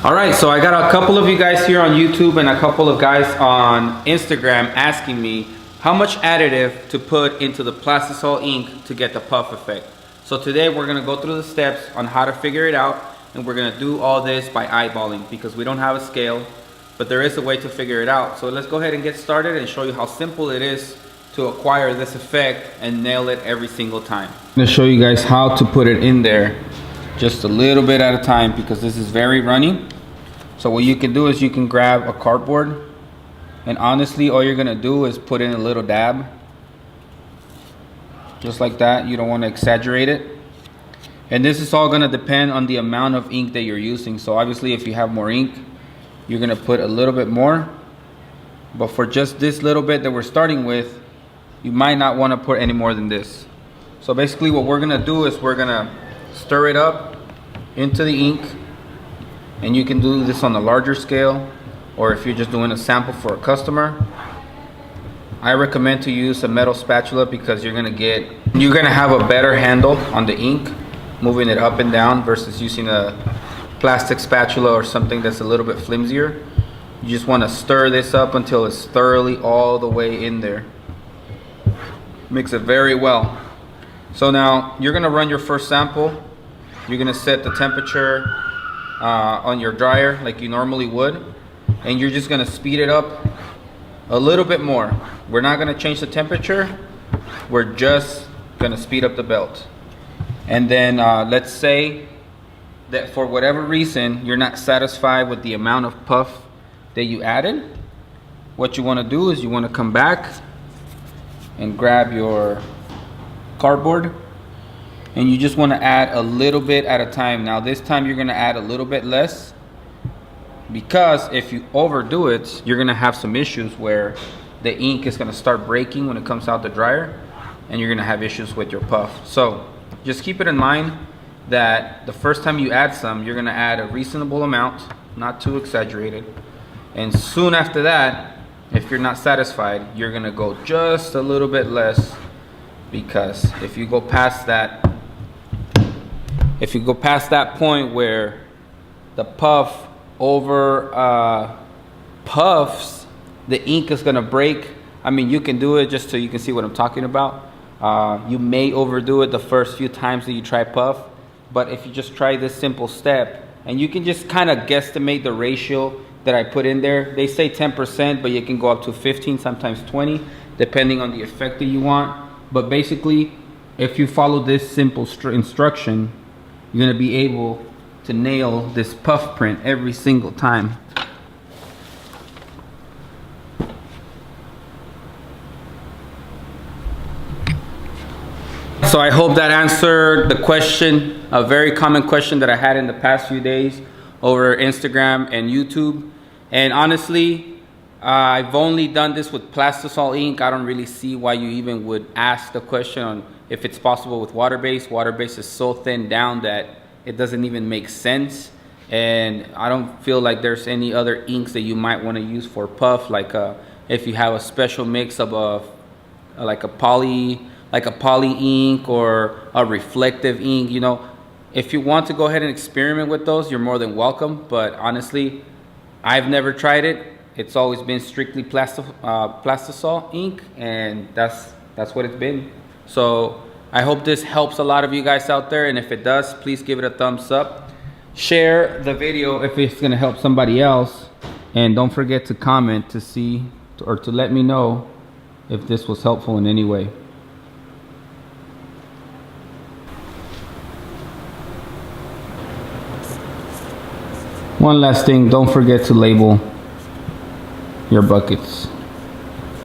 All right, so I got a couple of you guys here on YouTube and a couple of guys on Instagram asking me how much additive to put into the plastisol ink to get the puff effect. So today we're gonna go through the steps on how to figure it out, and we're gonna do all this by eyeballing because we don't have a scale, but there is a way to figure it out. So let's go ahead and get started and show you how simple it is to acquire this effect and nail it every single time. I'm gonna show you guys how to put it in there just a little bit at a time because this is very runny. So what you can do is you can grab a cardboard, and honestly all you're gonna do is put in a little dab, just like that. You don't want to exaggerate it, and this is all gonna depend on the amount of ink that you're using. So obviously if you have more ink, you're gonna put a little bit more, but for just this little bit that we're starting with, you might not want to put any more than this. So basically what we're gonna do is we're gonna stir it up into the ink. And you can do this on a larger scale, or if you're just doing a sample for a customer. I recommend to use a metal spatula because you're gonna have a better handle on the ink, moving it up and down versus using a plastic spatula or something that's a little bit flimsier. You just wanna stir this up until it's thoroughly all the way in there. Mix it very well. So now you're gonna run your first sample. You're gonna set the temperature on your dryer like you normally would, and you're just gonna speed it up a little bit more. We're not gonna change the temperature, we're just gonna speed up the belt. And then let's say that for whatever reason you're not satisfied with the amount of puff that you added. What you want to do is you want to come back and grab your cardboard, and you just want to add a little bit at a time. Now this time you're going to add a little bit less, because if you overdo it, you're going to have some issues where the ink is going to start breaking when it comes out the dryer, and you're going to have issues with your puff. So just keep it in mind that the first time you add some, you're going to add a reasonable amount, not too exaggerated. And soon after that, if you're not satisfied, you're going to go just a little bit less, because if you go past that point where the puff over puffs, the ink is gonna break. I mean, you can do it just so you can see what I'm talking about. You may overdo it the first few times that you try puff, but if you just try this simple step, and you can just kind of guesstimate the ratio that I put in there. They say 10%, but you can go up to 15, sometimes 20, depending on the effect that you want. But basically, if you follow this simple instruction, you're gonna be able to nail this puff print every single time. So I hope that answered the question, a very common question that I had in the past few days over Instagram and YouTube. And honestly, I've only done this with plastisol ink. I don't really see why you even would ask the question on if it's possible with water-based. Water-based is so thinned down that it doesn't even make sense. And I don't feel like there's any other inks that you might want to use for puff, like if you have a special mix of like a poly ink or a reflective ink. You know, if you want to go ahead and experiment with those, you're more than welcome. But honestly, I've never tried it. It's always been strictly plastisol ink, and that's what it's been. So I hope this helps a lot of you guys out there, and if it does, please give it a thumbs up. Share the video if it's gonna help somebody else, and don't forget to comment to see or to let me know if this was helpful in any way. One last thing, don't forget to label your buckets.